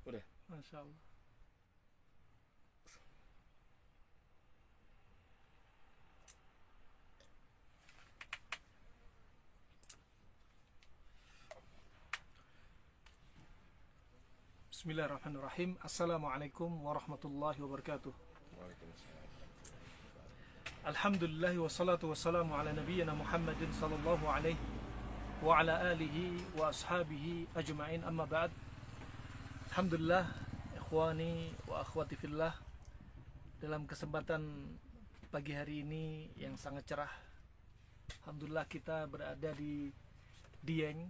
Udah. Masya Allah. Bismillahirrahmanirrahim. Assalamualaikum warahmatullahi wabarakatuh. Waalaikumsalam. Alhamdulillah wassalatu wassalamu ala nabiyyina Muhammadin sallallahu alaihi wa ala alihi wa ashabihi ajma'in, amma ba'd. Alhamdulillah, ikhwani wa akhwati fillah, dalam kesempatan pagi hari ini yang sangat cerah, alhamdulillah kita berada di Dieng,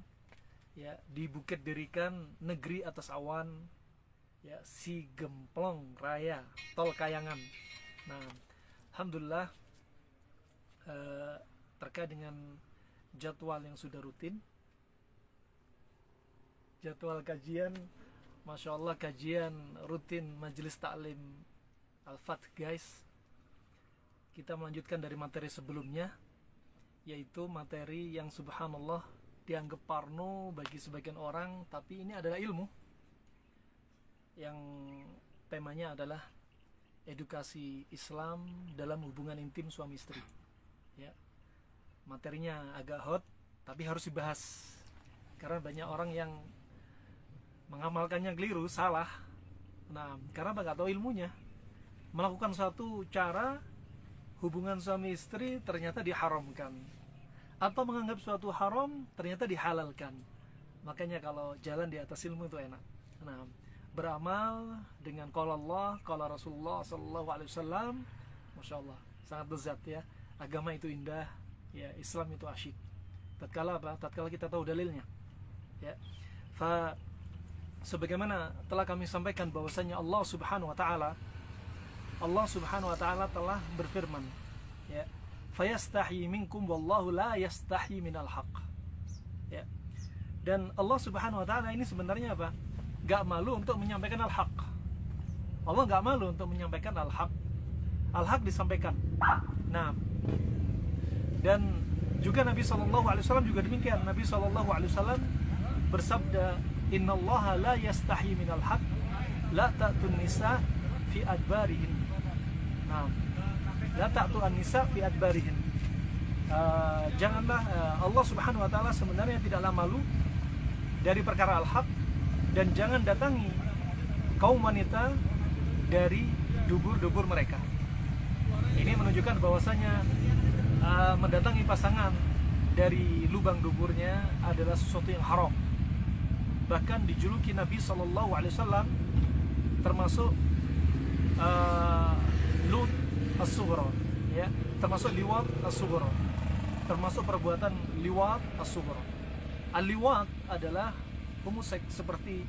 ya, di Bukit Derikan, negeri atas awan, ya, si Gemplong Raya, Tol Kayangan. Nah, alhamdulillah, terkait dengan jadwal yang sudah rutin, jadwal kajian, Masya Allah, kajian rutin Majelis Ta'lim Al-Fath, guys. Kita melanjutkan dari materi sebelumnya, yaitu materi yang subhanallah dianggap parno bagi sebagian orang, tapi ini adalah ilmu yang temanya adalah edukasi Islam dalam hubungan intim suami istri, ya. Materinya agak hot, tapi harus dibahas karena banyak orang yang mengamalkannya keliru, salah. Nah, karena nggak tahu ilmunya, melakukan suatu cara hubungan suami istri ternyata diharamkan, atau menganggap suatu haram ternyata dihalalkan. Makanya kalau jalan di atas ilmu itu enak. Nah, beramal dengan qala Allah, qala Rasulullah sallallahu alaihi wasallam, Masya Allah, sangat lezat, ya. Agama itu indah, ya. Islam itu asyik. Tatkala apa? Tatkala kita tahu dalilnya, ya. Sebagaimana telah kami sampaikan bahwasanya Allah Subhanahu wa taala telah berfirman, ya, fayastahi minkum wallahu la yastahi minal haq, ya. Dan Allah Subhanahu wa taala ini sebenarnya apa? Gak malu untuk menyampaikan al-haq. Allah gak malu untuk menyampaikan al-haq. Al-haq disampaikan. Nah, dan juga Nabi SAW juga demikian. Nabi SAW bersabda, innallaha la yastahi minal haq, la ta'tun nisa fi adbarihin. Nah, la ta'tun nisa fi adbarihin. Janganlah, Allah Subhanahu wa taala sebenarnya tidaklah malu dari perkara al-haq, dan jangan datangi kaum wanita dari dubur-dubur mereka. Ini menunjukkan bahwasanya mendatangi pasangan dari lubang duburnya adalah sesuatu yang haram. Bahkan dijuluki Nabi SAW termasuk lut as-sughra, ya, termasuk liwat as-sughra, termasuk perbuatan liwat as-sughra. Al-liwat adalah homoseks seperti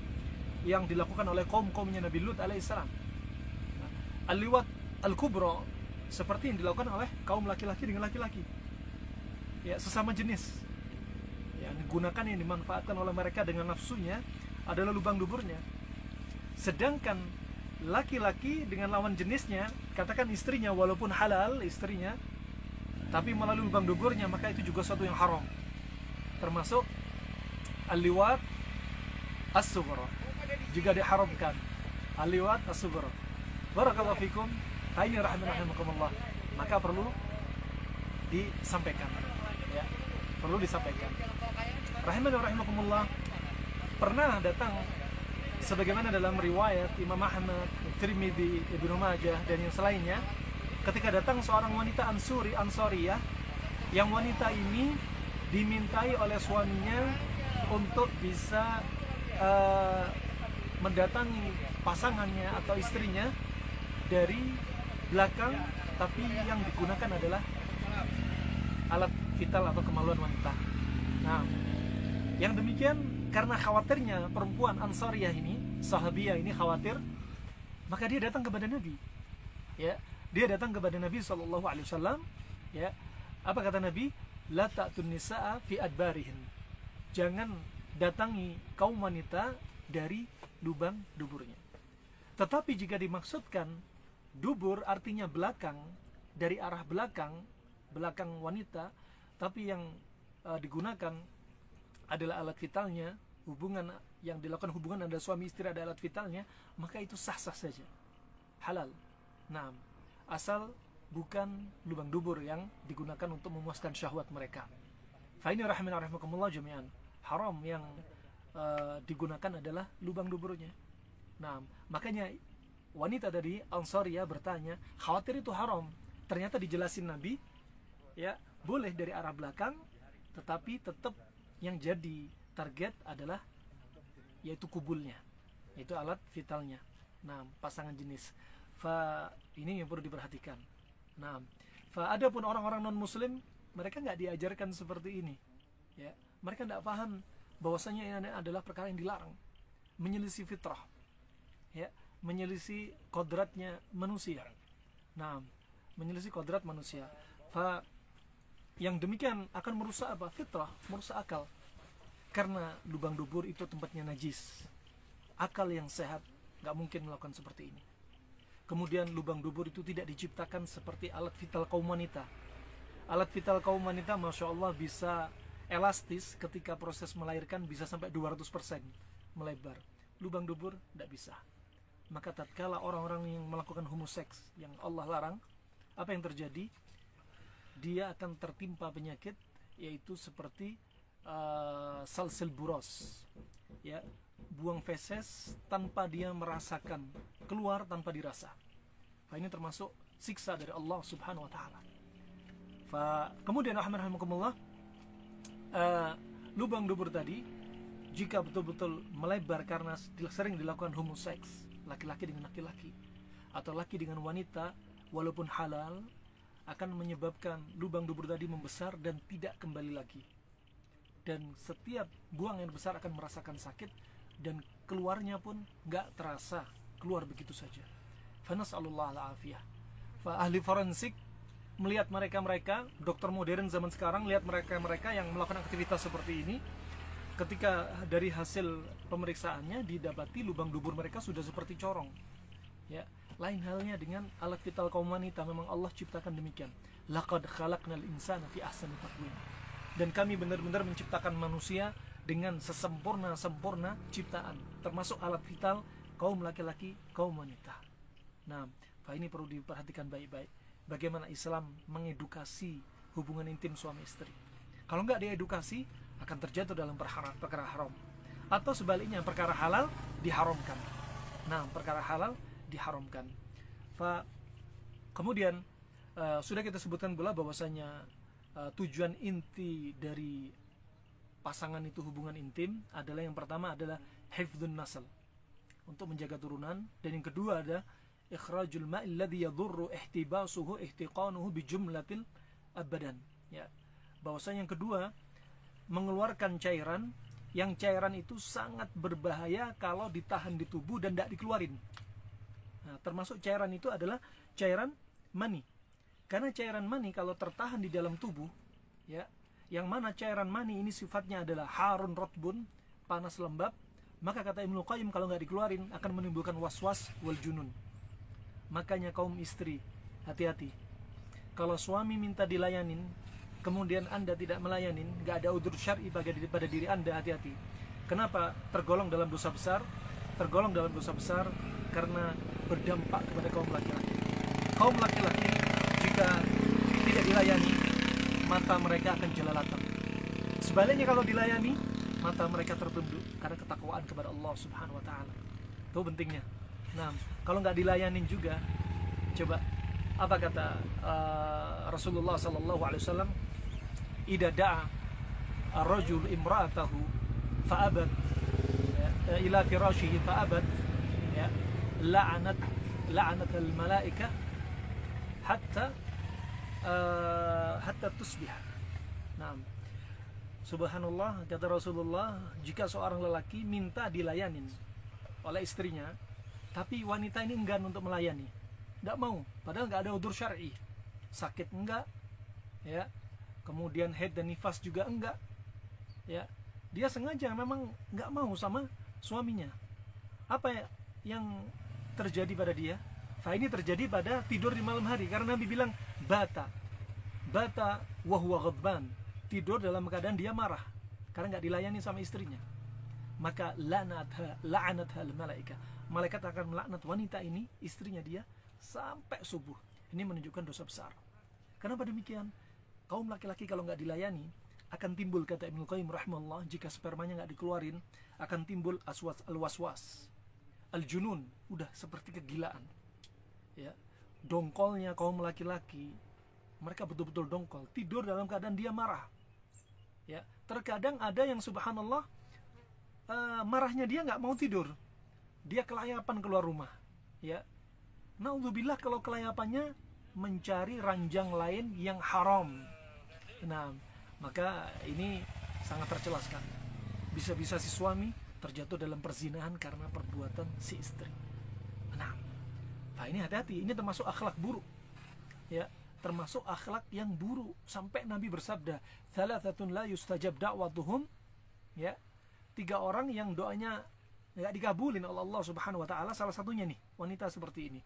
yang dilakukan oleh kaum-kaumnya Nabi Lut alaihissalam. Al-liwat al-kubra seperti yang dilakukan oleh kaum laki-laki dengan laki-laki, ya, sesama jenis. Yang digunakan, yang dimanfaatkan oleh mereka dengan nafsunya adalah lubang duburnya. Sedangkan laki-laki dengan lawan jenisnya, katakan istrinya, walaupun halal istrinya, tapi melalui lubang duburnya, maka itu juga suatu yang haram. Termasuk al-liwat as-sughra juga diharamkan. Al-liwat as-sughra. Barakallahu fikum. Ini rahimakumullah. Maka perlu disampaikan, ya. Perlu disampaikan. Rahimakumullah. Pernah datang sebagaimana dalam riwayat Imam Ahmad, Tirmidzi, Ibnu Majah dan yang selainnya, ketika datang seorang wanita Ansoriyah, yang wanita ini dimintai oleh suaminya untuk bisa mendatangi pasangannya atau istrinya dari belakang, tapi yang digunakan adalah alat vital atau kemaluan wanita. Nah, yang demikian karena khawatirnya perempuan Ansariyah ini, sahabiyah ini khawatir, maka dia datang kepada Nabi, ya. Dia datang kepada Nabi SAW, ya. Apa kata Nabi? La ta'tun nisa'a fi adbarihin. Jangan datangi kaum wanita dari lubang duburnya. Tetapi jika dimaksudkan dubur artinya belakang, dari arah belakang wanita, tapi yang digunakan adalah alat vitalnya, hubungan yang dilakukan hubungan antara suami istri ada alat vitalnya, maka itu sah-sah saja, halal. Nah, asal bukan lubang dubur yang digunakan untuk memuaskan syahwat mereka. Fa ini rahimakumullah jami'an. Haram yang digunakan adalah lubang duburnya. Nah, makanya wanita tadi Ansariyah bertanya, khawatir itu haram. Ternyata dijelasin Nabi, ya boleh dari arah belakang, tetapi tetap yang jadi target adalah yaitu kubulnya, yaitu alat vitalnya. Nah, pasangan jenis. Fa ini yang perlu diperhatikan. Nah, fa adapun orang-orang non muslim, mereka nggak diajarkan seperti ini. Ya, mereka nggak paham bahwasanya ini adalah perkara yang dilarang, menyelisih fitrah, ya, menyelisih kodratnya manusia. Nah, menyelisih kodrat manusia. Fa yang demikian akan merusak apa? Fitrah, merusak akal. Karena lubang dubur itu tempatnya najis. Akal yang sehat nggak mungkin melakukan seperti ini. Kemudian lubang dubur itu tidak diciptakan seperti alat vital kaum wanita. Alat vital kaum wanita, masya Allah, bisa elastis ketika proses melahirkan, bisa sampai 200% melebar. Lubang dubur tidak bisa. Maka tatkala orang-orang yang melakukan homoseks yang Allah larang, apa yang terjadi? Dia akan tertimpa penyakit, yaitu seperti salsil buros, ya, buang feses tanpa dia merasakan, keluar tanpa dirasa. Nah, ini termasuk siksa dari Allah Subhanahu wa taala. Kemudian rahimakumullah, lubang dubur tadi jika betul-betul melebar karena sering dilakukan homoseks, laki-laki dengan laki-laki atau laki dengan wanita, walaupun halal, akan menyebabkan lubang dubur tadi membesar dan tidak kembali lagi. Dan setiap buang yang besar akan merasakan sakit, dan keluarnya pun nggak terasa, keluar begitu saja. Fanas'alullah al-afiyah. Ahli forensik melihat mereka-mereka, dokter modern zaman sekarang lihat mereka-mereka yang melakukan aktivitas seperti ini, ketika dari hasil pemeriksaannya didapati lubang dubur mereka sudah seperti corong. Ya, lain halnya dengan alat vital kaum wanita. Memang Allah ciptakan demikian. Laqad khalaqnal insana fi ahsani taqwim. Dan kami benar-benar menciptakan manusia dengan sesempurna-sempurna ciptaan, termasuk alat vital kaum laki-laki, kaum wanita. Nah, ini perlu diperhatikan baik-baik. Bagaimana Islam mengedukasi hubungan intim suami istri. Kalau nggak diedukasi, akan terjatuh dalam perkara haram. Atau sebaliknya, perkara halal diharamkan. Nah, perkara halal diharamkan. Kemudian sudah kita sebutkan pula bahwasanya tujuan inti dari pasangan itu hubungan intim adalah, yang pertama adalah hifdzun nasl, untuk menjaga turunan, dan yang kedua ada ikhrajul ma'il ladzi yadhurru ihtibasuhu ihtiqanuhu bi jumlatil badan, ya, bahwasanya yang kedua mengeluarkan cairan, yang cairan itu sangat berbahaya kalau ditahan di tubuh dan tidak dikeluarin. Nah, termasuk cairan itu adalah cairan mani. Karena cairan mani kalau tertahan di dalam tubuh, ya, yang mana cairan mani ini sifatnya adalah harun rotbun, panas lembab, maka kata Ibnu Qayyim, kalau nggak dikeluarin akan menimbulkan waswas wal junun. Makanya kaum istri, hati-hati. Kalau suami minta dilayanin, kemudian Anda tidak melayanin, nggak ada udzur syar'i pada diri Anda, hati-hati. Kenapa? Tergolong dalam dosa besar. Tergolong dalam dosa besar karena berdampak kepada kaum laki-laki. Kaum laki-laki jika tidak dilayani, mata mereka akan jelalatan. Sebaliknya kalau dilayani, mata mereka tertunduk karena ketakwaan kepada Allah Subhanahu wa taala. Itu pentingnya. Nah, kalau nggak dilayanin juga, coba apa kata Rasulullah sallallahu alaihi wasallam, idza da'a ar-rajul imra'atahu fa'abat, ya, ila firashihi fa'abat, ya, la'anat al-malaikah hatta tusbih. Nah, subhanallah, kata Rasulullah, jika seorang lelaki minta dilayanin oleh istrinya, tapi wanita ini enggan untuk melayani, tidak mau, padahal nggak ada udzur syar'i, sakit enggak, ya, kemudian haid dan nifas juga enggak, ya, dia sengaja memang nggak mau sama suaminya. Apa yang terjadi pada dia? Ini terjadi pada tidur di malam hari, karena Nabi bilang bata wa huwa ghadban, tidur dalam keadaan dia marah karena nggak dilayani sama istrinya. maka la'anatha al-malaika. Malaikat akan melaknat wanita ini, istrinya dia, sampai subuh. Ini menunjukkan dosa besar. Kenapa demikian? Kaum laki-laki kalau nggak dilayani, akan timbul, kata Ibnu Qayyim rahimahullah, jika spermanya nggak dikeluarin, akan timbul al-waswas, al-junun, udah seperti kegilaan. Ya, dongkolnya kaum laki-laki, mereka betul-betul dongkol, tidur dalam keadaan dia marah. Ya, terkadang ada yang subhanallah marahnya dia nggak mau tidur, dia kelayapan keluar rumah. Ya, naudzubillah kalau kelayapannya mencari ranjang lain yang haram. Nah, maka ini sangat tercela sekali. Bisa-bisa si suami terjatuh dalam perzinahan karena perbuatan si istri. Nah ini hati-hati, ini termasuk akhlak buruk. Ya, termasuk akhlak yang buruk. Sampai Nabi bersabda, "Thalathatun la yustajab da'watuhum." Ya, 3 orang yang doanya enggak dikabulin oleh Allah Subhanahu wa taala, salah satunya nih, wanita seperti ini.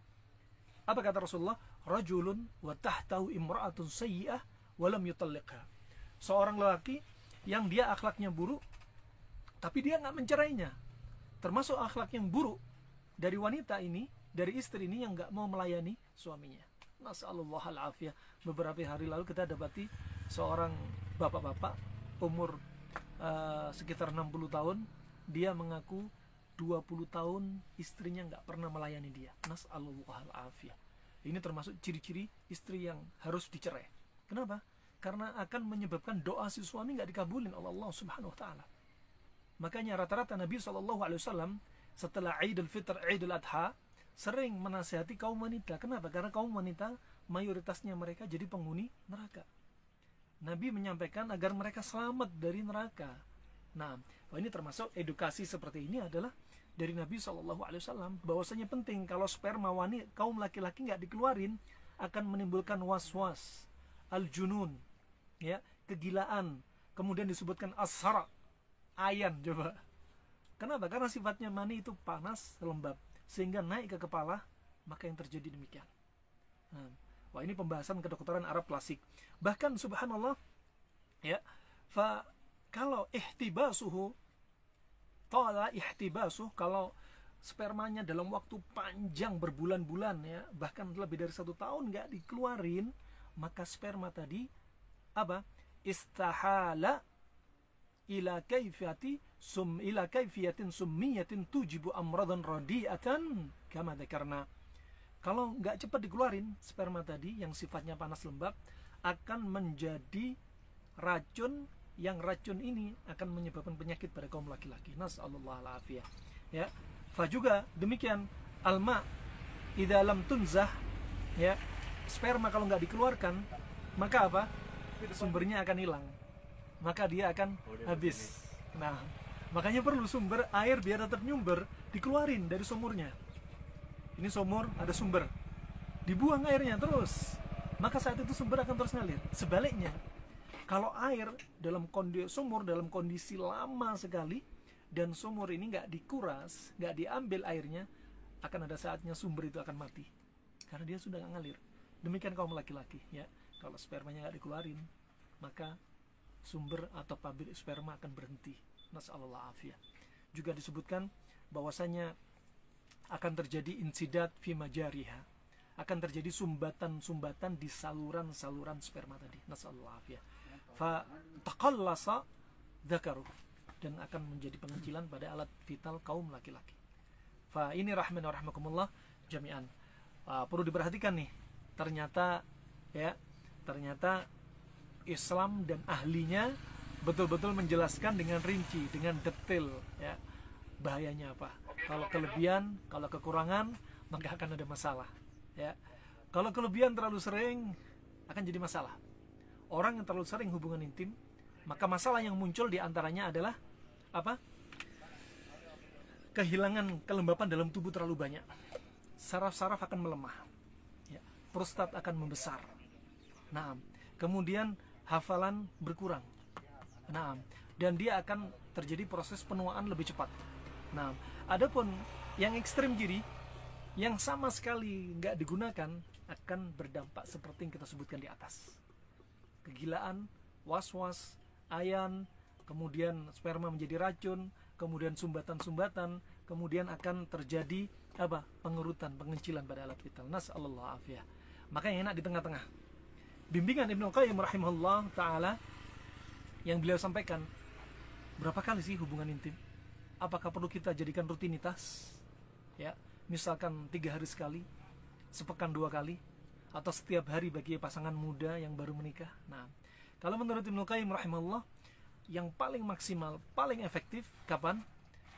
Apa kata Rasulullah? Rajulun wa tahtahu imra'atun sayyi'ah wa lam yutalliqha. Seorang lelaki yang dia akhlaknya buruk, tapi dia nggak mencerainya. Termasuk akhlak yang buruk dari wanita ini, dari istri ini yang nggak mau melayani suaminya. Nasallallahu al-afiyah. Beberapa hari lalu kita dapati seorang bapak-bapak umur sekitar 60 tahun, dia mengaku 20 tahun istrinya nggak pernah melayani dia. Nasallallahu al-afiyah. Ini termasuk ciri-ciri istri yang harus dicerai. Kenapa? Karena akan menyebabkan doa si suami nggak dikabulin oleh Allah Subhanahu wa taala. Makanya rata-rata Nabi SAW setelah Idul Fitr, Idul Adha, sering menasihati kaum wanita. Kenapa? Karena kaum wanita mayoritasnya mereka jadi penghuni neraka. Nabi menyampaikan agar mereka selamat dari neraka. Nah, ini termasuk edukasi seperti ini adalah dari Nabi SAW, bahwasanya penting kalau sperma wanita kaum laki-laki nggak dikeluarin akan menimbulkan was-was, al-junun, ya, kegilaan. Kemudian disebutkan as-sara, ayan. Coba kenapa? Karena sifatnya mani itu panas, lembab, sehingga naik ke kepala, maka yang terjadi demikian. Wah, ini pembahasan kedokteran Arab klasik. Bahkan subhanallah, ya, kalau ihtibasuh, kalau spermanya dalam waktu panjang berbulan-bulan, ya, bahkan lebih dari 1 tahun nggak dikeluarin, maka sperma tadi apa? Istahala ila kaifiyatin summiyatin tujibu amradan radiatan kama dzakarna. Kalau nggak cepat dikeluarin sperma tadi yang sifatnya panas lembab, akan menjadi racun, yang racun ini akan menyebabkan penyakit pada kaum laki-laki. Nasallallahu alaihi. Ya, fa juga demikian alma idza lam tunzah, ya, sperma kalau nggak dikeluarkan, maka apa? Sumbernya akan hilang, maka dia akan habis. Nah, makanya perlu sumber air biar tetap nyumber, dikeluarin dari sumurnya. Ini sumur, ada sumber, dibuang airnya terus, maka saat itu sumber akan terus ngalir. Sebaliknya, kalau air dalam kondisi lama sekali dan sumur ini nggak dikuras, nggak diambil airnya, akan ada saatnya sumber itu akan mati karena dia sudah nggak ngalir. Demikian kaum laki-laki, ya, kalau spermanya nggak dikeluarin, maka sumber atau pabrik sperma akan berhenti. Nasallallahu afiyah. Juga disebutkan bahwasanya akan terjadi insidat fi majariha, akan terjadi sumbatan-sumbatan di saluran-saluran sperma tadi. Nasallallahu afiyah. Fa taqallasa dzakaru, dan akan menjadi pengecilan pada alat vital kaum laki-laki. Fa ini rahman wa rahmakumullah jami'an. Perlu diperhatikan nih. Ternyata Islam dan ahlinya betul-betul menjelaskan dengan rinci, dengan detail, ya, bahayanya apa. Kalau kelebihan, kalau kekurangan, maka akan ada masalah, ya. Kalau kelebihan terlalu sering akan jadi masalah. Orang yang terlalu sering hubungan intim, maka masalah yang muncul diantaranya adalah apa? Kehilangan kelembapan dalam tubuh terlalu banyak. Saraf-saraf akan melemah, ya. Prostat akan membesar. Nah, kemudian hafalan berkurang. Nah, dan dia akan terjadi proses penuaan lebih cepat. Nah, adapun yang ekstrem kiri, yang sama sekali nggak digunakan, akan berdampak seperti yang kita sebutkan di atas. Kegilaan, was-was, ayan, kemudian sperma menjadi racun, kemudian sumbatan-sumbatan, kemudian akan terjadi apa? Pengerutan, pengecilan pada alat vital. Nasallallahu afiyah. Maka yang enak di tengah-tengah. Bimbingan Ibnu Qayyim rahimahullah taala yang beliau sampaikan, berapa kali sih hubungan intim? Apakah perlu kita jadikan rutinitas? Ya, misalkan 3 hari sekali, sepekan 2 kali, atau setiap hari bagi pasangan muda yang baru menikah. Nah, kalau menurut Ibnu Qayyim rahimahullah, yang paling maksimal, paling efektif kapan?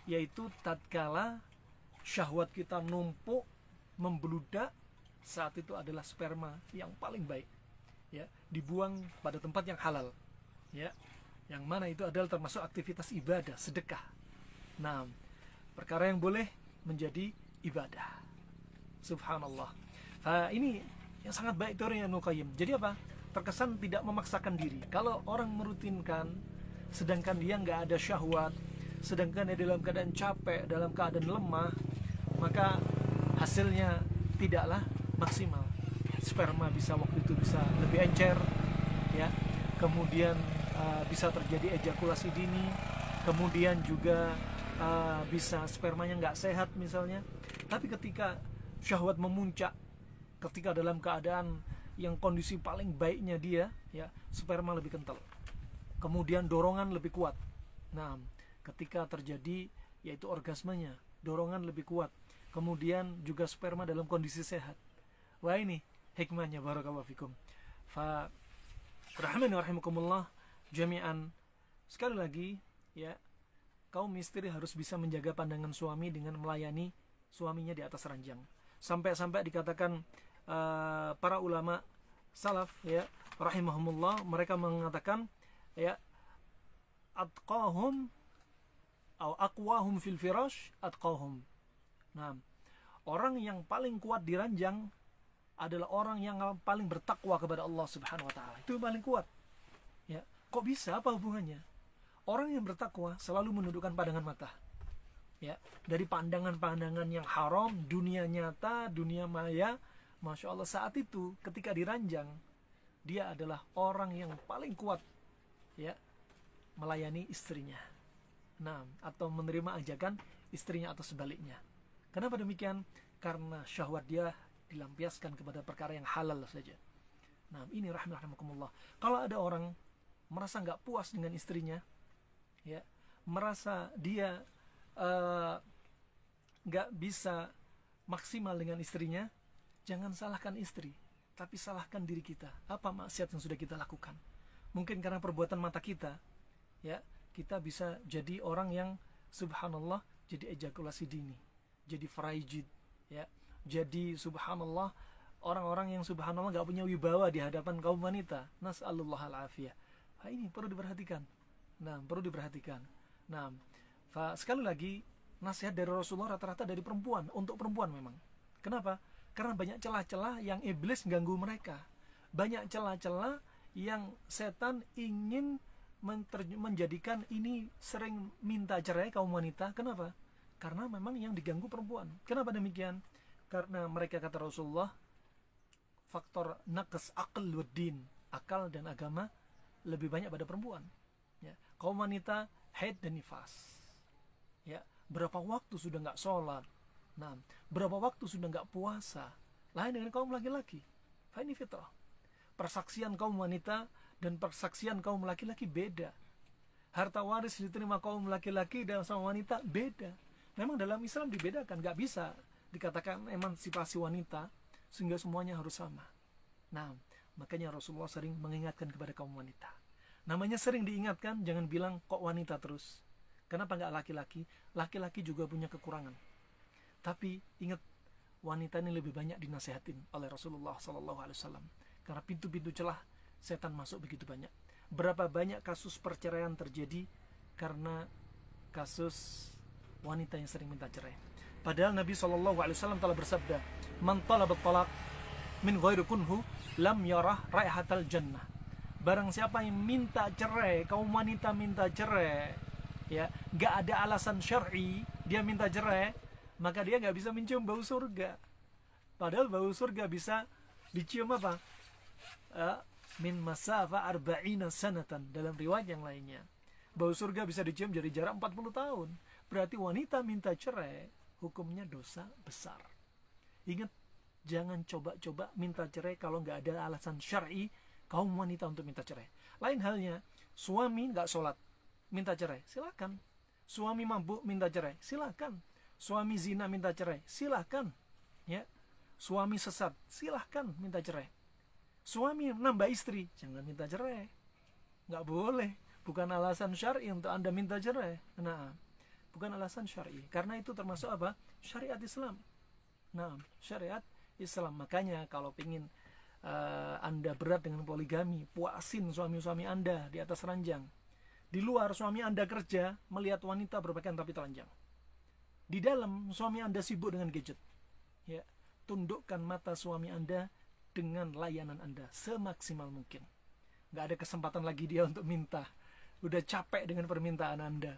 Yaitu tatkala syahwat kita numpuk, membludak, saat itu adalah sperma yang paling baik. Ya, dibuang pada tempat yang halal. Ya, yang mana itu adalah termasuk aktivitas ibadah, sedekah. Nah, perkara yang boleh menjadi ibadah. Subhanallah. Ini yang sangat baik teori Ibnu Qayyim. Jadi apa? Terkesan tidak memaksakan diri. Kalau orang merutinkan, sedangkan dia nggak ada syahwat, sedangkan dia dalam keadaan capek, dalam keadaan lemah, maka hasilnya tidaklah maksimal. Sperma bisa waktu itu bisa lebih encer, ya. Kemudian bisa terjadi ejakulasi dini, kemudian juga bisa spermanya nggak sehat misalnya. Tapi ketika syahwat memuncak, ketika dalam keadaan yang kondisi paling baiknya dia, ya, sperma lebih kental, kemudian dorongan lebih kuat. Nah, ketika terjadi yaitu orgasmenya, dorongan lebih kuat, kemudian juga sperma dalam kondisi sehat. Wah, ini hikmahnya, barakallahu fikum. Fa rahimani rahimakumullah jami'an. Sekali lagi, ya, kaum istri harus bisa menjaga pandangan suami dengan melayani suaminya di atas ranjang. Sampai-sampai dikatakan para ulama salaf, ya, rahimahumullah, mereka mengatakan, ya, atqahum atau aqwahum fil firash atqahum. Nah, orang yang paling kuat di ranjang adalah orang yang paling bertakwa kepada Allah Subhanahu wa taala. Itu yang paling kuat. Ya, kok bisa? Apa hubungannya? Orang yang bertakwa selalu menundukkan pandangan mata. Ya, dari pandangan-pandangan yang haram, dunia nyata, dunia maya. Masya Allah, saat itu ketika diranjang, dia adalah orang yang paling kuat, ya, melayani istrinya. Nah, atau menerima ajakan istrinya atau sebaliknya. Kenapa demikian? Karena syahwat dia dilampiaskan kepada perkara yang halal saja. Nah, ini rahimakumullah. Kalau ada orang merasa nggak puas dengan istrinya, ya, merasa dia nggak bisa maksimal dengan istrinya, jangan salahkan istri, tapi salahkan diri kita. Apa maksiat yang sudah kita lakukan? Mungkin karena perbuatan mata kita, ya, kita bisa jadi orang yang subhanallah jadi ejakulasi dini, jadi frigid, ya, jadi subhanallah orang-orang yang subhanallah nggak punya wibawa di hadapan kaum wanita. Nas'alullah al-afiyah. Ini perlu diperhatikan. Nah, perlu diperhatikan. Nah, sekali lagi, nasihat dari Rasulullah rata-rata dari perempuan, untuk perempuan memang. Kenapa? Karena banyak celah-celah yang iblis ganggu mereka. Banyak celah-celah yang setan ingin menjadikan ini sering minta cerai kaum wanita. Kenapa? Karena memang yang diganggu perempuan. Kenapa demikian? Karena mereka, kata Rasulullah, faktor naqs aql wad din, akal dan agama lebih banyak pada perempuan. Ya, kaum wanita haid dan nifas. Ya, berapa waktu sudah nggak sholat? Nah, berapa waktu sudah nggak puasa? Lain dengan kaum laki-laki. Ini fitrah. Persaksian kaum wanita dan persaksian kaum laki-laki beda. Harta waris diterima kaum laki-laki dan sama wanita beda. Memang dalam Islam dibedakan, nggak bisa dikatakan emansipasi wanita sehingga semuanya harus sama. Nah, makanya Rasulullah sering mengingatkan kepada kaum wanita. Namanya sering diingatkan, jangan bilang kok wanita terus. Kenapa nggak laki-laki? Laki-laki juga punya kekurangan. Tapi ingat, wanita ini lebih banyak dinasehatin oleh Rasulullah SAW. Karena pintu-pintu celah setan masuk begitu banyak. Berapa banyak kasus perceraian terjadi karena kasus wanita yang sering minta cerai. Padahal Nabi SAW telah bersabda, "Man talabat talaq min ghairi kunhu lam yarah raihatal jannah." Barang siapa yang minta cerai, kaum wanita minta cerai, ya, gak ada alasan syar'i, dia minta cerai, maka dia gak bisa mencium bau surga. Padahal bau surga bisa dicium apa? Min masafa arba'ina sanatan. Dalam riwayat yang lainnya, bau surga bisa dicium dari jarak 40 tahun. berarti wanita minta cerai hukumnya dosa besar. Ingat, jangan coba-coba minta cerai kalau nggak ada alasan syar'i kaum wanita untuk minta cerai. Lain halnya, suami nggak sholat minta cerai, silakan. Suami mabuk minta cerai, silakan. Suami zina minta cerai, silakan. Ya, suami sesat, silahkan minta cerai. Suami nambah istri, jangan minta cerai. Nggak boleh. Bukan alasan syar'i untuk Anda minta cerai. Nah, bukan alasan syar'i. Karena itu termasuk apa? Syariat Islam. Nah, syariat Islam. Makanya kalau ingin Anda berat dengan poligami, puasin suami-suami Anda di atas ranjang. Di luar suami Anda kerja, melihat wanita berpakaian tapi telanjang. Di dalam suami Anda sibuk dengan gadget. Ya, tundukkan mata suami Anda dengan layanan Anda semaksimal mungkin. Nggak ada kesempatan lagi dia untuk minta. Udah capek dengan permintaan Anda.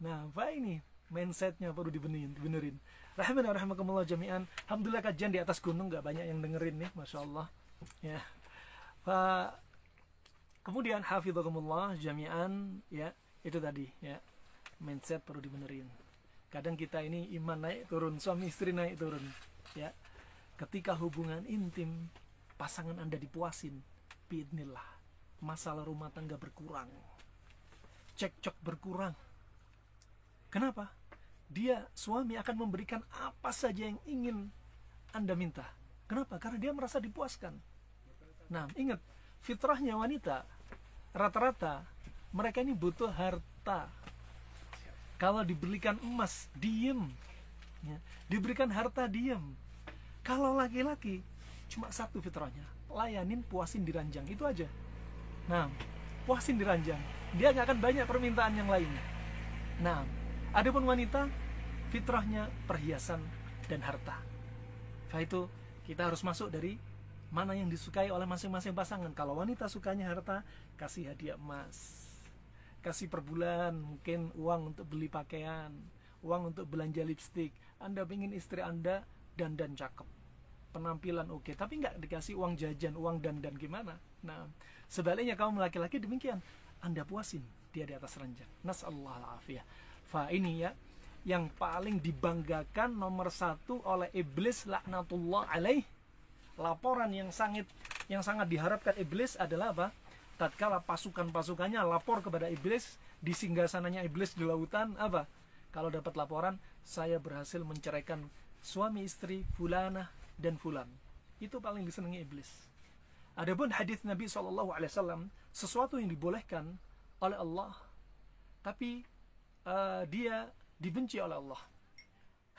Nah, apa ini? Mindsetnya perlu dibenerin. Rahimana rahimakumullah jami'an. Alhamdulillah kajian di atas gunung nggak banyak yang dengerin nih, Masya Allah. Ya. Kemudian hafizakumullah jami'an, ya, itu tadi ya. Mindset perlu dibenerin. Kadang kita ini iman naik turun, suami istri naik turun, ya. Ketika hubungan intim pasangan Anda dipuasin, biidznillah, masalah rumah tangga berkurang, cekcok berkurang. Kenapa? Dia, suami akan memberikan apa saja yang ingin Anda minta. Kenapa? Karena dia merasa dipuaskan. Nah, ingat, fitrahnya wanita rata-rata mereka ini butuh harta. Kalau diberikan emas, diem, ya. Diberikan harta, diem. Kalau laki-laki cuma satu fitrahnya, layanin, puasin di ranjang, itu aja. Nah, puasin di ranjang, dia nggak akan banyak permintaan yang lain. Nah, adapun wanita, fitrahnya perhiasan dan harta. Nah, itu kita harus masuk dari mana yang disukai oleh masing-masing pasangan. Kalau wanita sukanya harta, kasih hadiah emas, kasih per bulan mungkin uang untuk beli pakaian, uang untuk belanja lipstik. Anda ingin istri Anda dandan cakep, penampilan oke, tapi nggak dikasih uang jajan, uang dandan, gimana? Nah, sebaliknya kaum laki-laki demikian, Anda puasin dia di atas ranjang. Nasallahu alafiyah. Fa ini ya, yang paling dibanggakan nomor satu oleh iblis laknatullah alaih. Laporan yang sangat diharapkan iblis adalah apa? Tatkala pasukan-pasukannya lapor kepada iblis di singgasananya iblis di lautan, apa? Kalau dapat laporan, saya berhasil menceraikan suami istri fulanah dan fulan. Itu paling disenangi iblis. Adapun hadis Nabi SAW, sesuatu yang dibolehkan oleh Allah, tapi dia dibenci oleh Allah.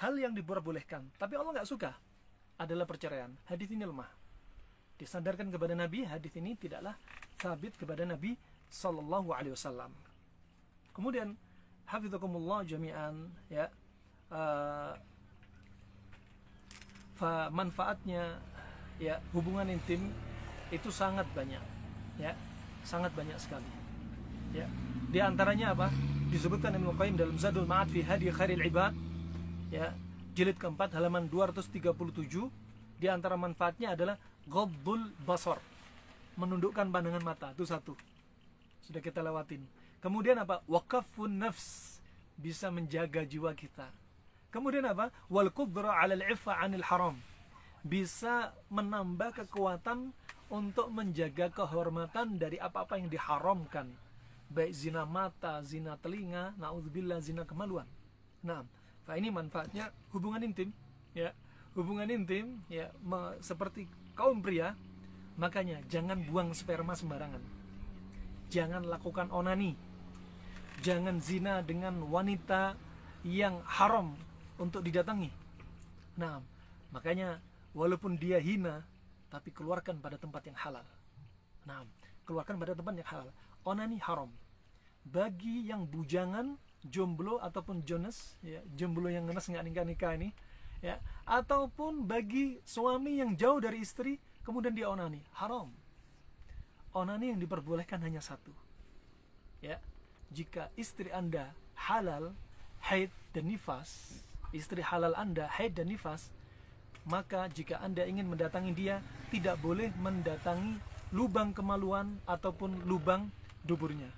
Hal yang diperbolehkan, tapi Allah nggak suka, adalah perceraian. Hadis ini lemah. Disandarkan kepada Nabi, hadis ini tidaklah sabit kepada Nabi SAW. Kemudian, hafizakumullah jami'an, ya, manfaatnya, ya, hubungan intim itu sangat banyak, ya, sangat banyak sekali, ya. Di antaranya apa? Disebutkan Ibnu Qayyim dalam Zadul Ma'ad fi Hadi Khairil Ibad, ya, jilid keempat halaman 237. Di antara manfaatnya adalah ghaddul basar, menundukkan pandangan mata. Itu satu, sudah kita lewatin. Kemudian apa? Waqafun nafs, bisa menjaga jiwa kita. Kemudian apa? Wal qudra 'alal 'iffa 'anil haram, bisa menambah kekuatan untuk menjaga kehormatan dari apa-apa yang diharamkan, baik zina mata, zina telinga, naudzubillah, zina kemaluan. Nah, ini manfaatnya hubungan intim, ya. Hubungan intim, ya, seperti kaum pria, makanya jangan buang sperma sembarangan. Jangan lakukan onani. Jangan zina dengan wanita yang haram untuk didatangi. Nah, makanya walaupun dia hina, tapi keluarkan pada tempat yang halal. Nah, keluarkan pada tempat yang halal. Onani haram. Bagi yang bujangan, jomblo ataupun jones, ya, jomblo yang ngenes nggak nikah ini, ya, ataupun bagi suami yang jauh dari istri kemudian dia onani, haram. Onani yang diperbolehkan hanya satu, ya, jika istri Anda halal, haid dan nifas, istri halal Anda haid dan nifas, maka jika Anda ingin mendatangi dia, tidak boleh mendatangi lubang kemaluan ataupun lubang duburnya.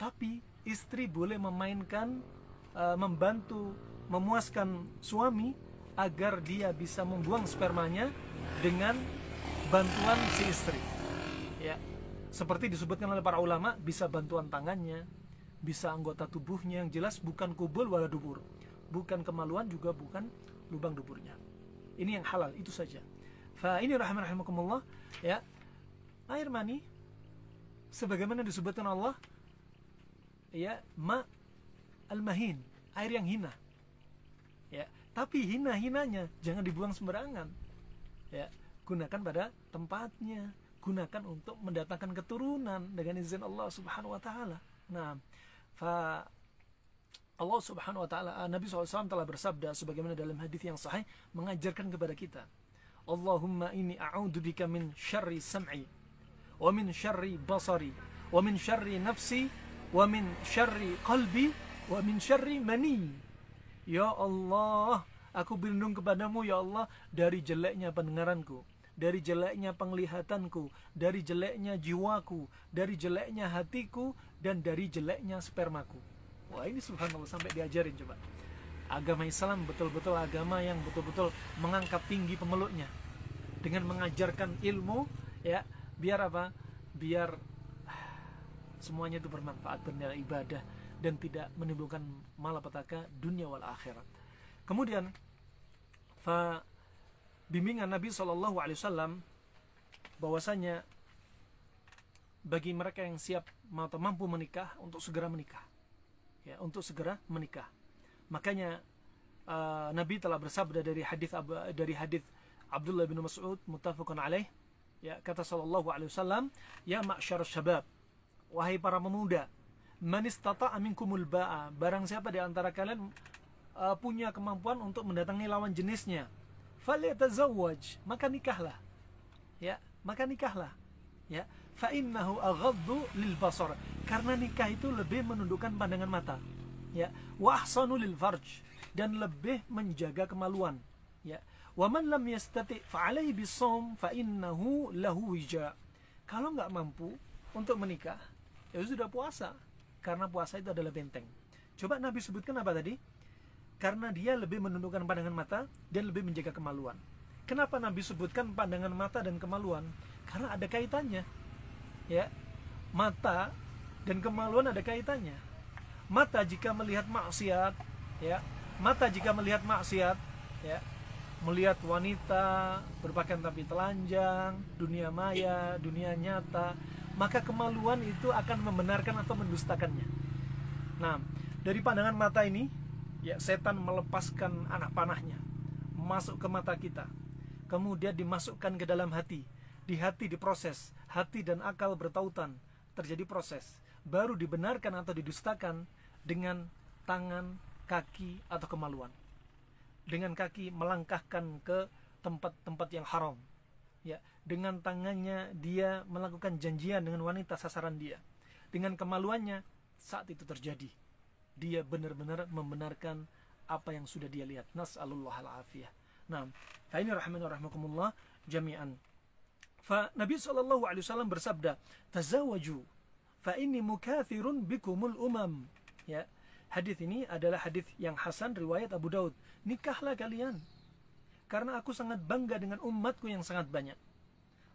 Tapi istri boleh memainkan membantu memuaskan suami agar dia bisa membuang spermanya dengan bantuan si istri. Ya, seperti disebutkan oleh para ulama, bisa bantuan tangannya, bisa anggota tubuhnya, yang jelas bukan kubul wala dubur, bukan kemaluan juga bukan lubang duburnya. Ini yang halal, itu saja. Fa ini rahimakumullah, ya, air mani sebagaimana disebutkan Allah, ya, ma al-mahin, air yang hina. Ya, tapi hina-hinanya jangan dibuang sembarangan. Ya, gunakan pada tempatnya, gunakan untuk mendatangkan keturunan dengan izin Allah Subhanahu wa taala. Nah, fa Allah Subhanahu wa taala, Nabi SAW telah bersabda sebagaimana dalam hadis yang sahih mengajarkan kepada kita, Allahumma inni a'udzubika min syarri sam'i wa min syarri basari wa min syarri nafsi wa min syarri qalbi wa min syarri mani. Ya Allah, aku berlindung kepadamu ya Allah dari jeleknya pendengaranku, dari jeleknya penglihatanku, dari jeleknya jiwaku, dari jeleknya hatiku, dan dari jeleknya spermaku. Wah, ini subhanallah, sampai diajarin. Coba, agama Islam betul-betul agama yang betul-betul mengangkat tinggi pemeluknya dengan mengajarkan ilmu, ya, biar apa? Biar semuanya itu bermanfaat, bernilai ibadah, dan tidak menimbulkan malapetaka dunia wal akhirat. Kemudian bimbingan Nabi SAW bahwasanya bagi mereka yang siap atau mampu menikah, untuk segera menikah, ya, untuk segera menikah. Makanya Nabi telah bersabda dari hadis Abdullah bin Mas'ud muttafaqun alaih, ya, kata SAW, ya ma'syar syabab, wahai para pemuda, man istata'a minkumul ba'a, barang siapa di antara kalian punya kemampuan untuk mendatangi lawan jenisnya, falyatazawwaj, maka nikahlah. Ya, maka nikahlah. Ya, fa innahu aghaddu lil basar, karena nikah itu lebih menundukkan pandangan mata. Ya, wa ahsanu lil farj, dan lebih menjaga kemaluan. Ya, wa man lam yastati' fa alaihi bisawm fa innahu lahu wija. Kalau enggak mampu untuk menikah, ya sudah puasa, karena puasa itu adalah benteng. Coba Nabi sebutkan apa tadi? Karena dia lebih menundukkan pandangan mata dan lebih menjaga kemaluan. Kenapa Nabi sebutkan pandangan mata dan kemaluan? Karena ada kaitannya. Ya, mata dan kemaluan ada kaitannya. Mata jika melihat maksiat, ya, mata jika melihat maksiat, ya, melihat wanita berpakaian tapi telanjang, dunia maya, dunia nyata, maka kemaluan itu akan membenarkan atau mendustakannya. Nah, dari pandangan mata ini, ya, setan melepaskan anak panahnya masuk ke mata kita, kemudian dimasukkan ke dalam hati. Di hati diproses, hati dan akal bertautan, terjadi proses, baru dibenarkan atau didustakan dengan tangan, kaki, atau kemaluan. Dengan kaki melangkahkan ke tempat-tempat yang haram, ya, dengan tangannya dia melakukan janjian dengan wanita sasaran dia. Dengan kemaluannya saat itu terjadi, dia benar-benar membenarkan apa yang sudah dia lihat. Nas'alullah al-afiyah. Nah, fa ini rahimani wa rahimakumullah jami'an. Fa Nabi SAW bersabda, tazawwaju fa inni mukathirun bikumul umam. Ya, hadis ini adalah hadis yang hasan riwayat Abu Daud. Nikahlah kalian, karena aku sangat bangga dengan umatku yang sangat banyak.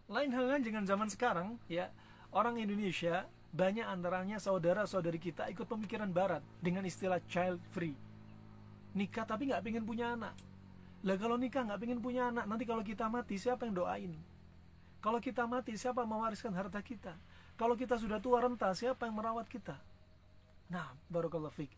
Lain halnya dengan zaman sekarang, ya, orang Indonesia banyak antaranya saudara-saudari kita ikut pemikiran barat dengan istilah child free. Nikah tapi nggak pengen punya anak. Lah kalau nikah nggak pengen punya anak, nanti kalau kita mati siapa yang doain? Kalau kita mati siapa yang mewariskan harta kita? Kalau kita sudah tua renta, siapa yang merawat kita? Nah, barakallahu fiik.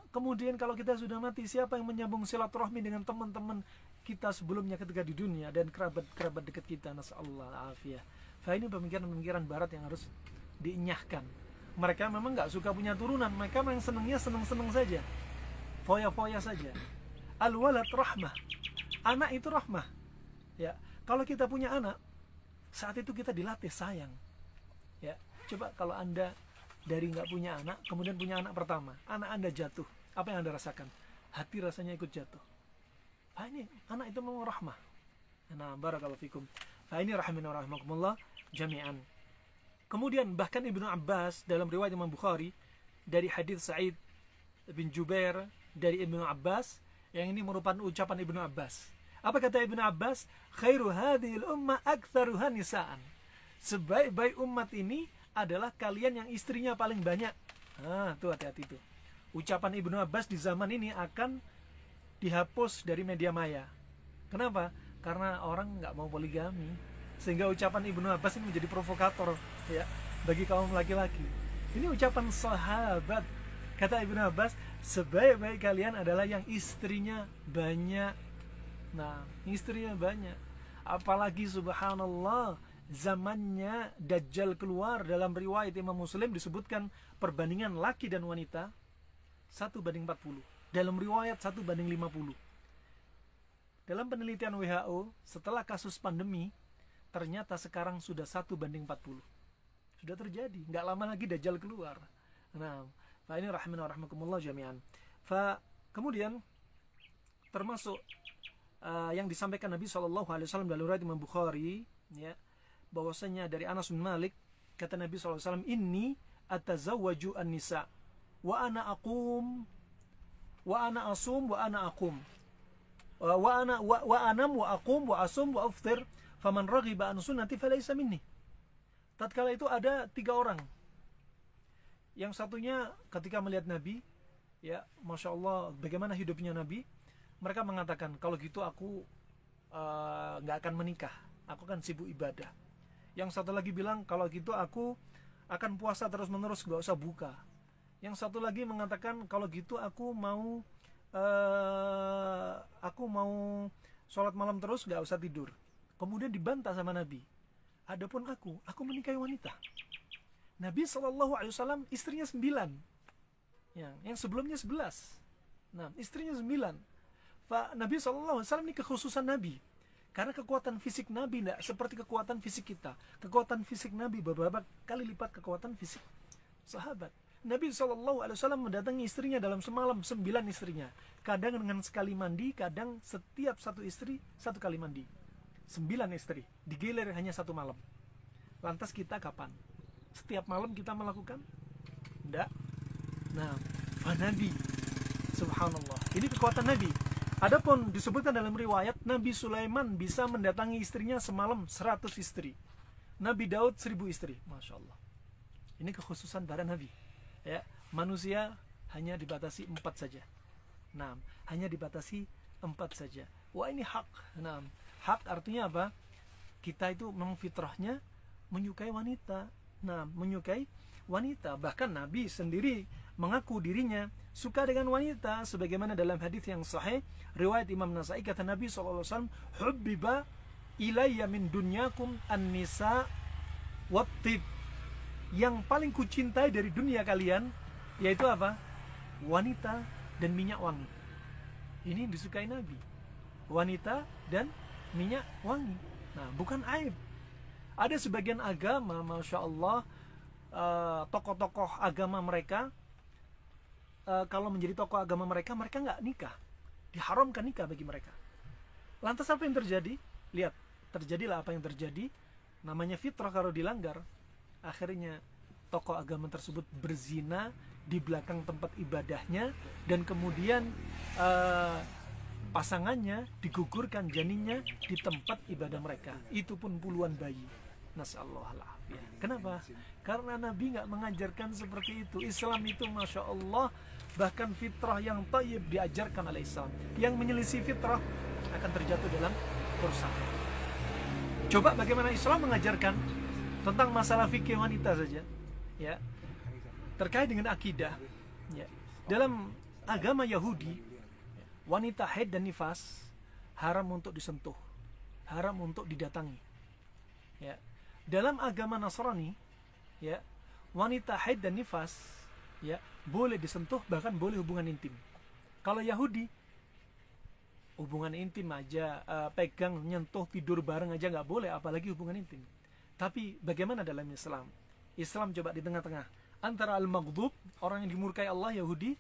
Kemudian kalau kita sudah mati, siapa yang menyambung silaturahmi dengan teman-teman kita sebelumnya ketika di dunia dan kerabat-kerabat dekat kita? Nasallahu alaihi. Ini pemikiran-pemikiran barat yang harus diinyahkan. Mereka memang nggak suka punya turunan, mereka memang senangnya senang-senang saja, foya-foya saja. Al-walad rahmah, anak itu rahmah. Ya, kalau kita punya anak, saat itu kita dilatih sayang. Ya, coba kalau Anda dari nggak punya anak, kemudian punya anak pertama, anak Anda jatuh, apa yang Anda rasakan? Hati rasanya ikut jatuh. Ini anak itu memang rahmah. Nah, barakallahu fikum. Ini rahimani wa rahimakumullah jami'an. Kemudian bahkan Ibnu Abbas dalam riwayat Imam Bukhari dari hadis Sa'id bin Jubair dari Ibnu Abbas, yang ini merupakan ucapan Ibnu Abbas. Apa kata Ibnu Abbas? Khairu hadhil ummah aktsaruha nisaan. Sebaik-baik umat ini adalah kalian yang istrinya paling banyak. Nah, tuh hati-hati tuh. Ucapan Ibnu Abbas di zaman ini akan dihapus dari media maya. Kenapa? Karena orang nggak mau poligami. Sehingga ucapan Ibnu Abbas ini menjadi provokator ya bagi kaum laki-laki. Ini ucapan sahabat. Kata Ibnu Abbas, sebaik-baik kalian adalah yang istrinya banyak. Nah, istrinya banyak. Apalagi subhanallah, zamannya Dajjal keluar. Dalam riwayat Imam Muslim disebutkan perbandingan laki dan wanita 1:40. Dalam riwayat 1:50. Dalam penelitian WHO, setelah kasus pandemi, ternyata sekarang sudah 1:40. Sudah terjadi, nggak lama lagi Dajjal keluar. Nah, ini rahimana rahimakumullah jami'an. Kemudian termasuk yang disampaikan Nabi SAW dalam riwayat Imam Bukhari, ya, bahwasanya dari Anas bin Malik, kata Nabi SAW, inni atazawwaju an-nisa wa ana aqum wa ana asum wa ana aqum wa anam wa aqum wa asum wa aftir faman raghiba an sunnati falaysa minni. Tatkala itu ada 3 orang. Yang satunya ketika melihat Nabi, ya, Masya Allah, bagaimana hidupnya Nabi, mereka mengatakan, kalau gitu aku nggak akan menikah, aku akan sibuk ibadah. Yang satu lagi bilang, kalau gitu aku akan puasa terus-menerus, nggak usah buka. Yang satu lagi mengatakan, kalau gitu aku mau sholat malam terus, nggak usah tidur. Kemudian dibantah sama Nabi. Adapun aku menikahi wanita. Nabi SAW istrinya 9, yang sebelumnya 11. Nah, istrinya 9. Nabi SAW ini kekhususan Nabi. Karena kekuatan fisik Nabi tidak seperti kekuatan fisik kita. Kekuatan fisik Nabi beberapa kali lipat kekuatan fisik sahabat. Nabi SAW mendatangi istrinya dalam semalam 9 istrinya. Kadang dengan sekali mandi, kadang setiap satu istri 1 kali mandi. 9 istri, digilir hanya 1 malam. Lantas kita kapan? Setiap malam kita melakukan? Tidak. Nah, Nabi, subhanallah, ini kekuatan Nabi. Adapun disebutkan dalam riwayat, Nabi Sulaiman bisa mendatangi istrinya semalam 100 istri. Nabi Daud 1000 istri. Masya Allah. Ini kekhususan para Nabi. Ya, manusia hanya dibatasi 4 saja. Nah, hanya dibatasi 4 saja. Wah, ini hak. Nah, hak artinya apa? Kita itu memang fitrahnya menyukai wanita. Nah, menyukai wanita. Bahkan Nabi sendiri mengaku dirinya suka dengan wanita, sebagaimana dalam hadis yang sahih riwayat Imam Nasai, kata Nabi SAW, hubbiba ilayya min dunyakum an-nisa wat-tib. Yang paling kucintai dari dunia kalian yaitu apa? Wanita dan minyak wangi. Ini disukai Nabi, wanita dan minyak wangi. Nah, bukan aib. Ada sebagian agama, Masya Allah, tokoh-tokoh agama mereka, kalau menjadi tokoh agama mereka nggak nikah, diharamkan nikah bagi mereka. Lantas apa yang terjadi? Lihat, terjadilah apa yang terjadi. Namanya fitrah kalau dilanggar, akhirnya tokoh agama tersebut berzina di belakang tempat ibadahnya, dan kemudian pasangannya digugurkan janinnya di tempat ibadah mereka. Itu pun puluhan bayi. Nasallahu alaihi. Kenapa? Karena Nabi nggak mengajarkan seperti itu. Islam itu Masya Allah, bahkan fitrah yang thayyib diajarkan oleh Islam. Yang menyelisih fitrah akan terjatuh dalam kerusakan. Coba bagaimana Islam mengajarkan tentang masalah fikih wanita saja, ya, terkait dengan akidah, ya. Dalam agama Yahudi, wanita haid dan nifas haram untuk disentuh, haram untuk didatangi, ya. Dalam agama Nasrani, ya, wanita haid dan nifas, ya, boleh disentuh, bahkan boleh hubungan intim. Kalau Yahudi, hubungan intim aja, pegang, nyentuh, tidur bareng aja nggak boleh, apalagi hubungan intim. Tapi bagaimana dalam Islam? Islam coba di tengah-tengah antara al-maghdub, orang yang dimurkai Allah, Yahudi,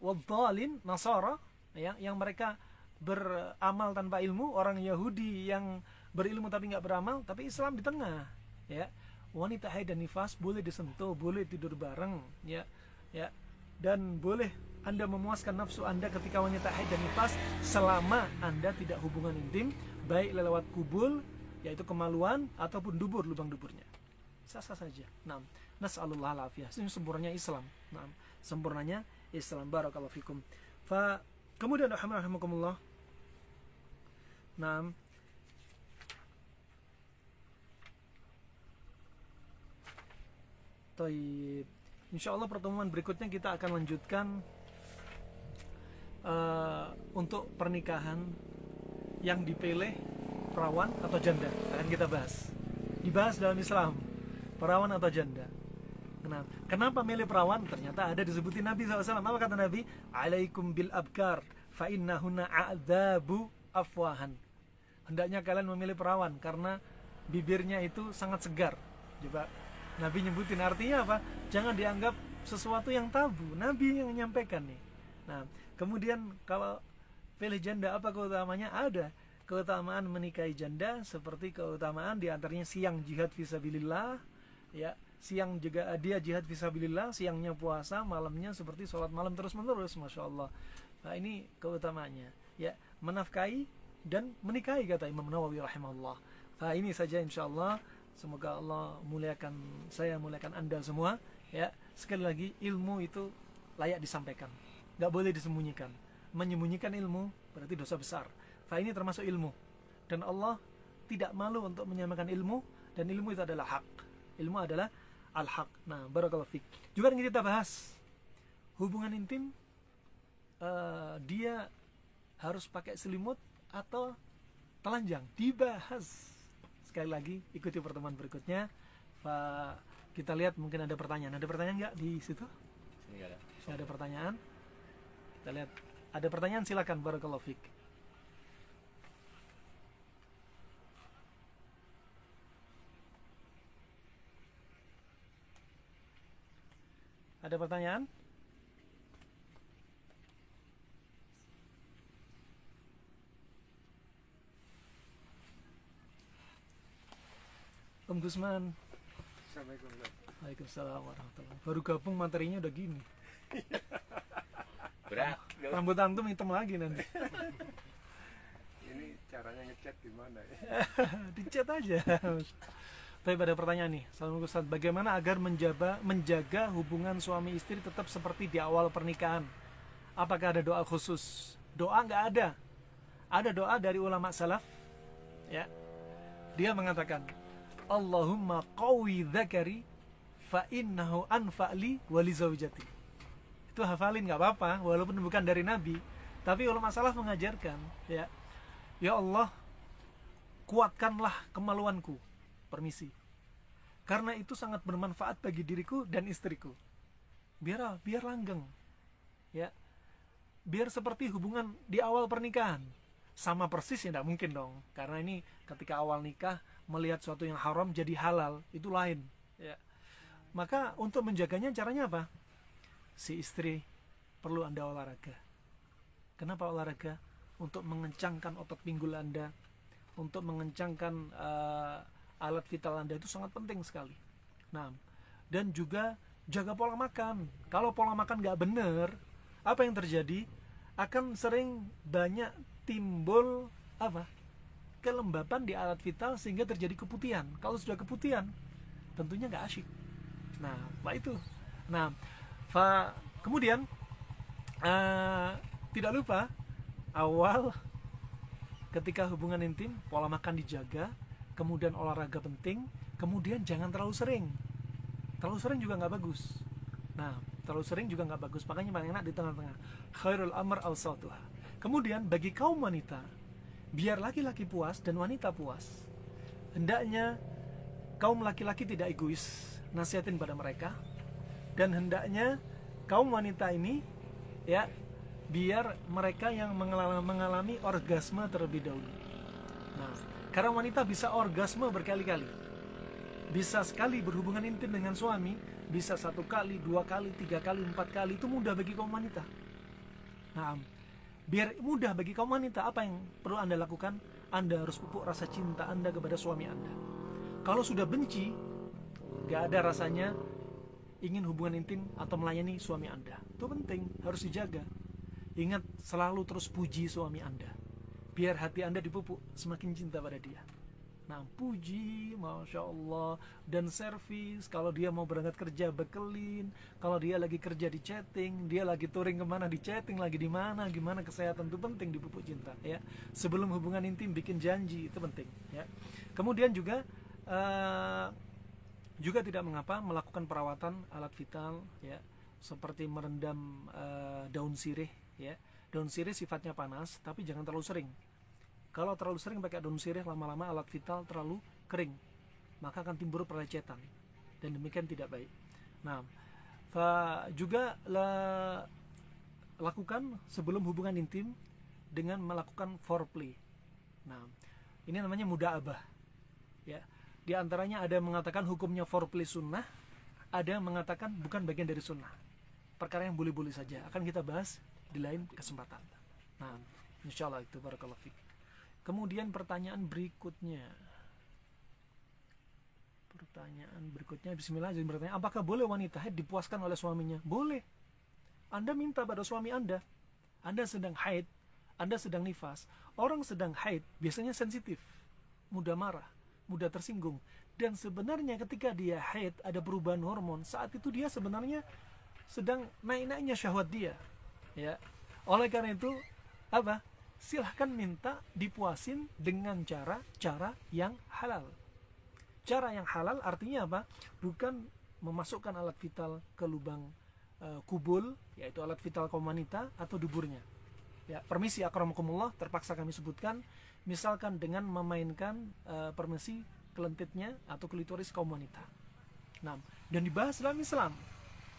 wad-dhalin, Nasara, ya, yang mereka beramal tanpa ilmu, orang Yahudi yang berilmu tapi nggak beramal. Tapi Islam di tengah, ya. Wanita haid dan nifas boleh disentuh, boleh tidur bareng, ya, ya, dan boleh Anda memuaskan nafsu Anda ketika wanita haid dan nifas selama Anda tidak hubungan intim, baik lewat kubul, yaitu kemaluan, ataupun dubur, lubang duburnya. Sah-sah saja. Nas'alullah al-afiyah. Ini sempurnanya Islam. Sempurnanya Islam. Barakallahu fikum. Kemudian rahimakumullah. Taib. Insyaallah pertemuan berikutnya kita akan lanjutkan untuk pernikahan yang dipilih perawan atau janda. Akan kita bahas. Dibahas dalam Islam, perawan atau janda. Kenapa milih perawan? Ternyata ada disebutin Nabi SAW. Apa kata Nabi? Alaikum bil abkar fa innahunna a'dzabu afwahan. Hendaknya kalian memilih perawan karena bibirnya itu sangat segar. Coba Nabi nyebutin, artinya apa? Jangan dianggap sesuatu yang tabu. Nabi yang menyampaikan nih. Kemudian kalau pilih janda, apa keutamanya? Ada keutamaan menikahi janda seperti keutamaan diantaranya siang jihad fisabilillah, ya, siang juga dia jihad fisabilillah, siangnya puasa, malamnya seperti sholat malam terus menerus, masya Allah. Ini keutamaannya, ya, menafkahi dan menikahi kata Imam Nawawi rahimahullah. Ini saja insyaallah. Semoga Allah muliakan saya, muliakan Anda semua, ya. Sekali lagi, ilmu itu layak disampaikan, nggak boleh disembunyikan. Menyembunyikan ilmu berarti dosa besar. Ini termasuk ilmu, dan Allah tidak malu untuk menyamakan ilmu, dan ilmu itu adalah hak. Ilmu adalah al-haq. Barakallahu fiik. Juga yang kita bahas hubungan intim, dia harus pakai selimut atau telanjang, dibahas. Sekali lagi ikuti pertemuan berikutnya. Kita lihat, mungkin ada pertanyaan. Ada pertanyaan nggak di situ? Nggak ada. Nggak ada pertanyaan. Kita lihat. Ada pertanyaan, silakan. Barakallahu fiik. Ada pertanyaan? Om Gusman. Assalamualaikum. Waalaikumsalam warahmatullahi. Baru gabung materinya udah gini. Berat. Rambut antum hitam lagi nanti. Ini caranya ngecat gimana ya? Dicat aja. Tapi ada pertanyaan nih, Assalamualaikum Ustaz, bagaimana agar menjaga hubungan suami istri tetap seperti di awal pernikahan? Apakah ada doa khusus? Doa nggak ada. Ada doa dari ulama salaf, ya. Dia mengatakan, Allahumma qawi dzakari fa innahu anfa'li wa li zaujati. Itu hafalin, nggak apa-apa, walaupun bukan dari Nabi. Tapi ulama salaf mengajarkan, ya. Ya Allah, kuatkanlah kemaluanku. Permisi, karena itu sangat bermanfaat bagi diriku dan istriku. Biar langgeng, ya, biar seperti hubungan di awal pernikahan. Sama persis ya, tidak mungkin dong, karena ini ketika awal nikah melihat sesuatu yang haram jadi halal, itu lain, ya. Maka untuk menjaganya caranya apa? Si istri perlu Anda olahraga. Kenapa olahraga? Untuk mengencangkan otot pinggul Anda, untuk mengencangkan alat vital Anda, itu sangat penting sekali. Dan juga jaga pola makan. Kalau pola makan nggak benar, apa yang terjadi? Akan sering banyak timbul kelembapan di alat vital sehingga terjadi keputihan. Kalau sudah keputihan, tentunya nggak asyik. Itu. Kemudian tidak lupa awal ketika hubungan intim, pola makan dijaga. Kemudian olahraga penting, kemudian jangan terlalu sering. Terlalu sering juga nggak bagus. Terlalu sering juga nggak bagus. Makanya paling enak di tengah-tengah. Khairul amr awsatuha. Kemudian bagi kaum wanita, biar laki-laki puas dan wanita puas, hendaknya kaum laki-laki tidak egois, nasihatin pada mereka. Dan hendaknya kaum wanita ini, ya, biar mereka yang mengalami orgasme terlebih dahulu. Karena wanita bisa orgasme berkali-kali, bisa sekali berhubungan intim dengan suami, bisa 1 kali, 2 kali, 3 kali, 4 kali. Itu mudah bagi kaum wanita. Biar mudah bagi kaum wanita, apa yang perlu Anda lakukan? Anda harus pupuk rasa cinta Anda kepada suami Anda. Kalau sudah benci, gak ada rasanya, ingin hubungan intim atau melayani suami Anda. Itu penting, harus dijaga. Ingat, selalu terus puji suami Anda, biar hati Anda dipupuk semakin cinta pada dia. Nah, puji, Masya Allah. Dan servis, kalau dia mau berangkat kerja bekelin, kalau dia lagi kerja di chatting, dia lagi touring kemana di chatting, lagi di mana, gimana kesehatan, itu penting dipupuk cinta ya. Sebelum hubungan intim bikin janji, itu penting ya. Kemudian juga tidak mengapa melakukan perawatan alat vital ya, seperti merendam daun sirih ya. Daun sirih sifatnya panas, tapi jangan terlalu sering. Kalau terlalu sering pakai daun sirih, lama-lama alat vital terlalu kering, maka akan timbul pelecetan, dan demikian tidak baik. Nah, juga lakukan sebelum hubungan intim dengan melakukan foreplay. Nah, ini namanya muda'abah ya. Di antaranya ada yang mengatakan hukumnya foreplay sunnah, ada yang mengatakan bukan bagian dari sunnah. Perkara yang boleh-boleh saja, akan kita bahas di lain kesempatan. Nah, insyaallah itu, barakallahu fiik. Kemudian pertanyaan berikutnya, bismillah, jadi bertanya, apakah boleh wanita haid dipuaskan oleh suaminya? Boleh. Anda minta pada suami Anda sedang haid, Anda sedang nifas. Orang sedang haid biasanya sensitif, mudah marah, mudah tersinggung, dan sebenarnya ketika dia haid ada perubahan hormon, saat itu dia sebenarnya sedang naik-naiknya syahwat dia ya. Oleh karena itu apa? Silahkan minta dipuasin dengan cara yang halal. Cara yang halal artinya apa? Bukan memasukkan alat vital ke lubang kubul, yaitu alat vital kaum wanita atau duburnya. Ya, permisi akramakumullah, terpaksa kami sebutkan, misalkan dengan memainkan permisi kelentitnya atau klitoris kaum wanita. Nah, dan dibahas dalam Islam.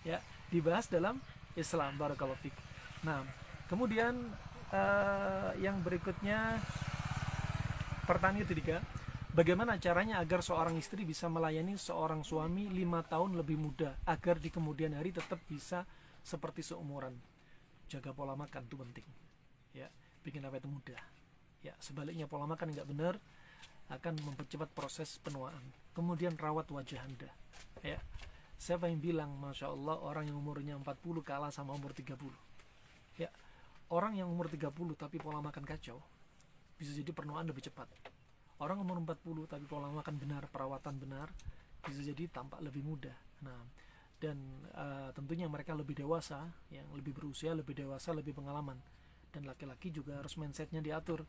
Ya, dibahas dalam Islam, barakallahu fiik. Nah, kemudian yang berikutnya, pertanyaan ketiga, bagaimana caranya agar seorang istri bisa melayani seorang suami 5 tahun lebih muda agar di kemudian hari tetap bisa seperti seumuran? Jaga pola makan, itu penting ya, bikin apa itu mudah ya. Sebaliknya, pola makan nggak benar akan mempercepat proses penuaan. Kemudian rawat wajah Anda ya. Siapa yang bilang Masya Allah orang yang umurnya 40 kalah sama umur 30 ya? Orang yang umur 30 tapi pola makan kacau, bisa jadi penuaan lebih cepat. Orang umur 40 tapi pola makan benar, perawatan benar, bisa jadi tampak lebih mudah. Nah, dan tentunya mereka lebih dewasa, yang lebih berusia, lebih dewasa, lebih pengalaman. Dan laki-laki juga harus mindsetnya diatur.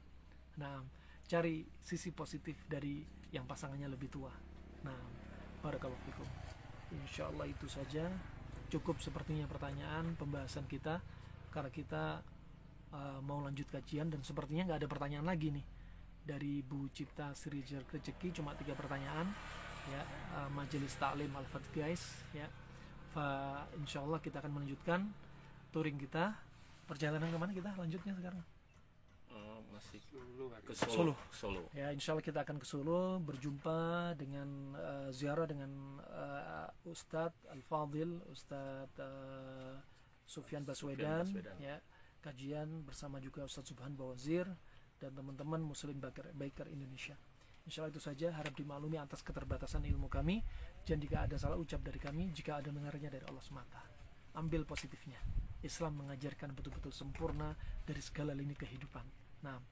Nah, cari sisi positif dari yang pasangannya lebih tua. Nah, barakallahu fikum. Insyaallah itu saja, cukup sepertinya pertanyaan pembahasan kita, karena kita mau lanjut kajian dan sepertinya nggak ada pertanyaan lagi nih dari Bu Cipta Sri Rezeki, cuma 3 pertanyaan ya. Majelis Ta'lim Al-Fat guys ya. Insyaallah kita akan melanjutkan touring kita. Perjalanan kemana kita lanjutnya sekarang? Masih ke Solo. Ya, insyaallah kita akan ke Solo, berjumpa dengan ziarah dengan Ustadz Al-Fadil, Ustadz Sufyan Baswedan ya. Kajian bersama juga Ustadz Subhan Bawazir dan teman-teman Muslim Biker Indonesia. Insyaallah itu saja, harap dimaklumi atas keterbatasan ilmu kami, dan jika ada salah ucap dari kami, jika ada dengarnya dari Allah semata. Ambil positifnya. Islam mengajarkan betul-betul sempurna dari segala lini kehidupan. Nah,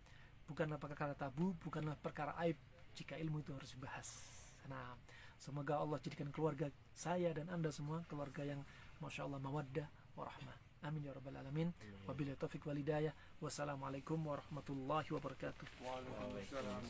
bukanlah perkara tabu, bukanlah perkara aib jika ilmu itu harus dibahas. Nah, semoga Allah jadikan keluarga saya dan Anda semua keluarga yang Masya Allah mawaddah warahmah. Amin ya rabbal alamin. Wabillahi taufiq wal hidayah. Wassalamualaikum warahmatullahi wabarakatuh. Waalaikumsalam.